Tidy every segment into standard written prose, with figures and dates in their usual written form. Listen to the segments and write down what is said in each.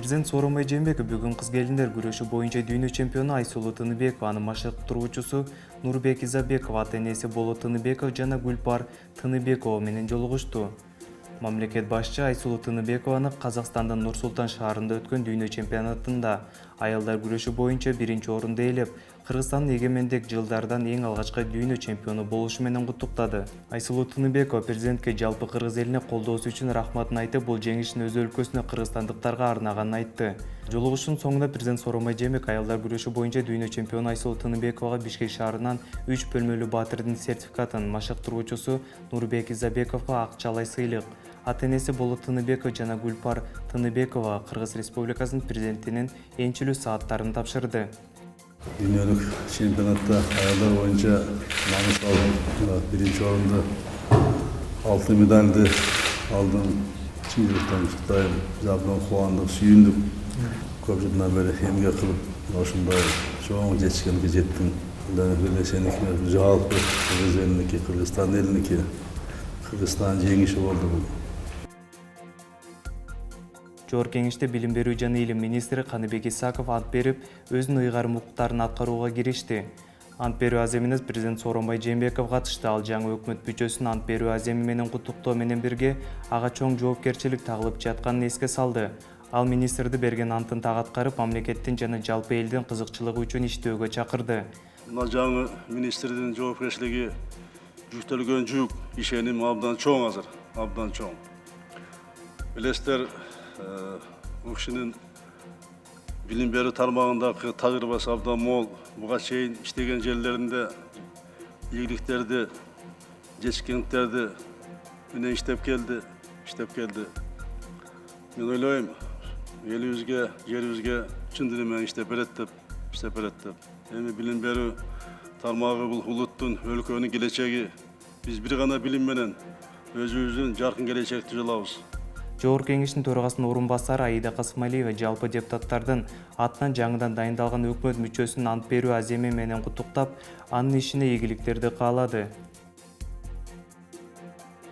Президент Сооронбай Жээнбеков бүгүн кыз-келиндер күрөшү боюнча дүйнө чемпиону Айсулуу Тыныбекова, анын машыктыруучусу Нурбек Изабеков, ата-энеси Болот Тыныбеков жана Гүлпар Тыныбекова менен жолугушту. Мамлекет башчы Айсулуу Тыныбекованы Казакстандын Нур-Султан шаарында өткөн дүйнө чемпионатында аялдар күрөшү боюнча биринчи орунду ээлеп, Кыргызстандын эгемендик жылдардан эң алгачкы дүйнө чемпиону болушу менен куттуктады. Айсулуу Тыныбекова президентке жалпы кыргыз элине колдоосу үчүн рахматын айтып, бул жеңишин өз өлкөсүнө кыргызстандыктарга арнаганын айтты. Жолугушуунун соңунда президент Сооронбай Жээнбеков аялдар күрөшү боюнча дүйнө чемпиону Айсулуу Тыныбековага Бишкек шаарынан 3 бөлмөлүү баатырдын сертификатын, машыктыруучусу Нурбек Изабековго акчалай сыйлык, ата-энеси Болот Тыныбеков жана Гүлпар Тыныбекова Кыргыз Республикасынын президентинин энчилүү сааттарын тапшырды. Дүйнөлүк чемпионатта аялдар боюнча маңызды биринчи орунду алтын медальды алдым. Чын жүрөктөн куттуктайм. Биз абдан кубандык, сүйүндүк. Көп жылдан бери эмгек кылып ошондой чоң жетишкенге жеттим. Эле сеники жалпы кыргыз элиники, Кыргызстан элиники, Кыргызстан жеңиши болду бул. Жогорку кеңеште билим берүү жана илим министри Каныбек Исаков ант берип, өзүнүн ыйгарым укуктарын аткарууга киришти. Ант берүү аземине президент Сооронбай Жээнбеков катышты. Ал жаңы өкмөт бүчөсүн ант берүү аземи менен куттуктоо менен бирге ага чоң жоопкерчилик тагылып жатканын эске салды. Ал министрди берген антын так аткарып, мамлекеттин жана жалпы элдин кызыкчылыгы үчүн иштөөгө чакырды. Мына жаңы министрдин жоопкерчилиги жүктөлгөн жүк, ишеним абдан чоң азыр, абдан чоң. Билесиздер, бул кишинин билим берүү тармагындагы тажрыйбасы абдан мол. Буга чейин иштеген жерлеринде ийгиликтерди, жетишкендиктерди менен иштеп келди. Мен ойлойм, элибизге, жерибизге чын дили менен иштеп берет деп. Эми билим берүү тармагы бул улуттун, өлкөнүн келечеги. Биз бир гана билим менен өзүбүздүн жаркын келечекти жылабыз. Жогорку кеңештин төрагасынын орун басары Аида Касымалиева жалпы депутаттардын атынан жаңыдан дайындалган өкмөт мүчөсүн ант берүү аземи менен куттуктап, анын ишине ийгиликтерди каалады.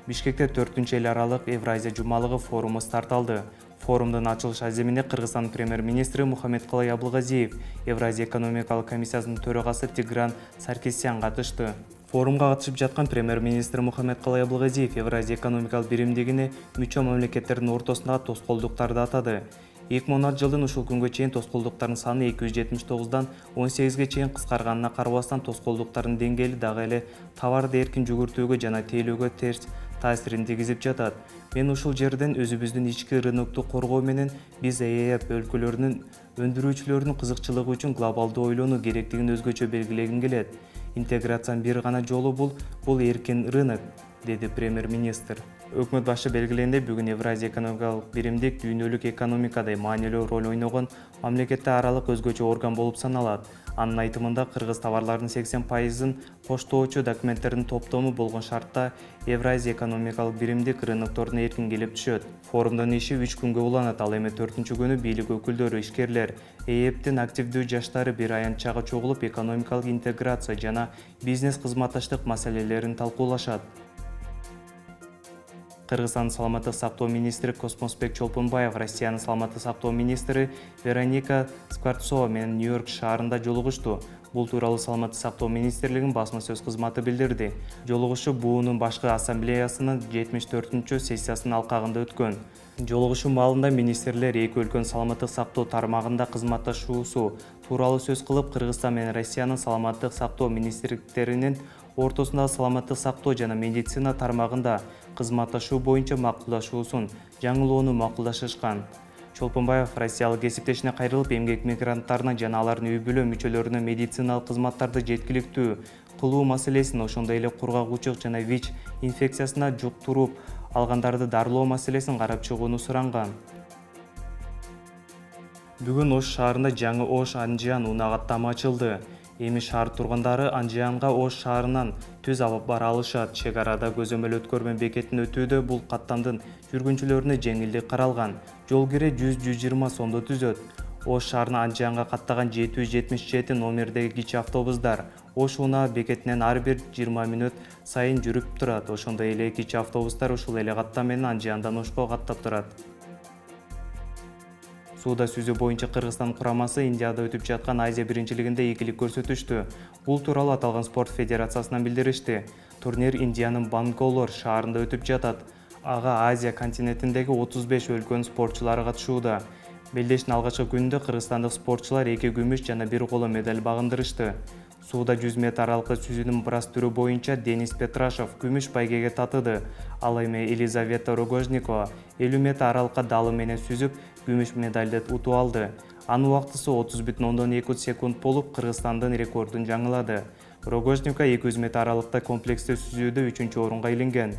Бишкекте 4-эл аралык Евразия жумалыгы форуму старт алды. Форумдун ачылыш аземине Кыргызстан премьер-министри Мухаммедкалый Абылгазиев, Евразия экономикалык комиссиясынын төрагасы Тигран Саркисян катышты. Форумга катышып жаткан премьер-министр Мухаммедкалый Абылгазиев Евразия экономикалык биримдигине мүчө мамлекеттердин ортосундагы тоскоолдуктарды атады. 2010 жылдын ушул күнгө чейин тоскоолдуктардын саны 279дан 18ге чейин кыскарганына карабастан, тоскоолдуктардын деңгээли дагы эле товарды эркин жүгүртүүгө жана тейлөөгө терс таасирин тийгизип жатат. Мен ушул жерден өзүбүздүн ички рынокту коргоо менен биз ЭЭП өлкөлөрүнүн өндүрүүчүлөрүнүн кызыкчылыгы үчүн глобалдуу ойлонуу керектигин өзгөчө белгилегим келет. Интеграциянын бир гана жолу бул эркин рынок, деди премьер-министр. Өкмөт башы белгилегендей, бүгүн Евразия экономикалык биримдик дүйнөлүк экономикада маанилүү роль ойногон мамлекеттер аралык өзгөчө орган болуп саналат. Анын айтымында, кыргыз товарлардын 80%-ын коштоочу документтердин топтому болгон шартта Евразия экономикалык биримдик рынокторуна эркин келип түшөт. Форумдун иши 3 күнгө уланат. Ал эми 4-күнү бийлик өкүлдөрү, ишкерлер, ЭЭПтин активдүү жаштары бир аянтчага чогулуп, экономикалык интеграция жана бизнес кызматташтык маселелерин талкуулашат. Кыргызстандын саламаттык сактоо министри Космосбек Чолпонбаев Россиянын саламаттык сактоо министри Вероника Скворцова менен Нью-Йорк шаарында жолугушту. Бул тууралуу саламаттык сактоо министрлигинин басма сөз кызматы билдирди. Жолугушуу буунун башкы ассамблеясынын 74-сессиясынын алкагында өткөн. Жолугушуу маалында министрлер эки өлкөнүн саламаттык сактоо тармагында кызматташуусу тууралуу сөз кылып, Кыргызстан менен Россиянын саламаттык сактоо министрликтеринин ортосундагы саламаттык сактоо жана медицина тармагында кызматташуу боюнча макулдашуусун жаңылоону макулдашышкан. Чолпонбаев россиялык кесиптешине кайрылып, эмгек мигранттарына жана алардын үй-бүлө мүчөлөрүнө медициналык кызматтарды жеткиликтүү кылуу маселесин, ошондой эле кургак-учук жана ВИЧ инфекциясына жуктуруп алгандарды дарылоо маселесин карап чыгууну суранган. Бүгүн Ош шаарында жаңы Ош-Анжан унаа каттамы ачылды. Эми шаар тургундары Анжанга Ош шаарынан түз алып бара алышат. Чек арада көзөмөл өткөрмө бекетин өтүүдө бул каттамдын жүргүнчүлөрүнө жеңилдик каралган. Жол кире 100-120 сомдо түзөт. Ош шаарынан Анжанга каттаган 777 номердеги кичи автобустар Ош унаа бекетинен ар бир 20 мүнөт сайын жүрүп турат. Ошондой эле кичи автобустар ушул эле каттам менен Анжандан Ошко каттап турат. Сууда сүзүү боюнча Кыргызстан курамасы Индияда өтүп жаткан Азия биринчилигинде ийгилик көрсөтүштү. Бул тууралуу аталган спорт федерациясынан билдиришти. Турнир Индиянын Бангалор шаарында өтүп жатат. Ага Азия континентиндеги 35 өлкөнүн спортчулары катышууда. Белдештин алгачкы күнүндө кыргызстандык спортчулар 2 күмүш жана 1 коло медаль багындырышты. Сууда 100 метр аралыкта сүзүүнүн брас түрү боюнча Денис Петрашев күмүш байгеге татыды. Ал эми Елизавета Рогожникова 50 метр аралыкка далы менен сүзүп, күмүш медальды утуп алды. Анын убактысы 30,2 секунд болуп, Кыргызстандын рекордун жаңылады. Рогожникова 200 метр аралыкта комплекстүү сүзүүдө 3-орунга илинген.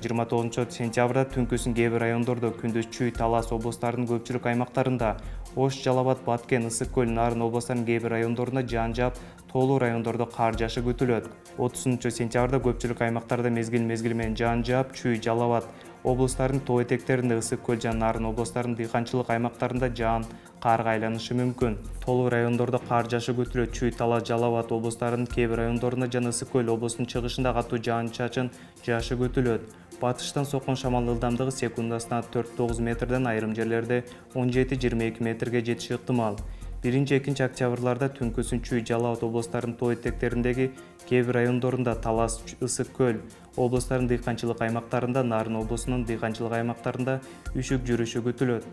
29 сентябрда түнкүсүн кээ бир райондордо, күндүз Чүй, Талас облустарынын көпчүлүк аймактарында, Ош, Жалал-Абад, Баткен, Ысык-Көл, Нарын облустарынын кээ бир райондорунда жаан жаап, тоолуу райондордо кар жаашы күтүлөт. 30 сентябрда көпчүлүк аймактарда мезгил менен жаан жаап, Чүй, Жалал-Абад облустарынын тоо этектеринде, Ысык-Көл жана Нарын облустарынын дыйканчылык аймактарында жаан карга айланышы мүмкүн. Тоолуу райондордо кар жаашы күтүлөт. Чүй, Талас, Жалал-Абад облустарынын кээ бир райондорунда жана Ысык-Көл облусунун чыгышында катуу жаан-чачын жаашы күтүлөт. Батыштан соккон шамал ылдамдыгы секундасына 4-9 метрден, айрым жерлерде 17-22 метрге жетиши ыктымал. 1-2 октябрларда түнкүсүн Чүй, Жалал-Абад облустарынын тоо этектериндеги кээ бир райондорунда, Талас, Ысык-Көл облустарынын дыйканчылык аймактарында, Нарын облусунун дыйканчылык аймактарында үшүк жүрүшү күтүлөт.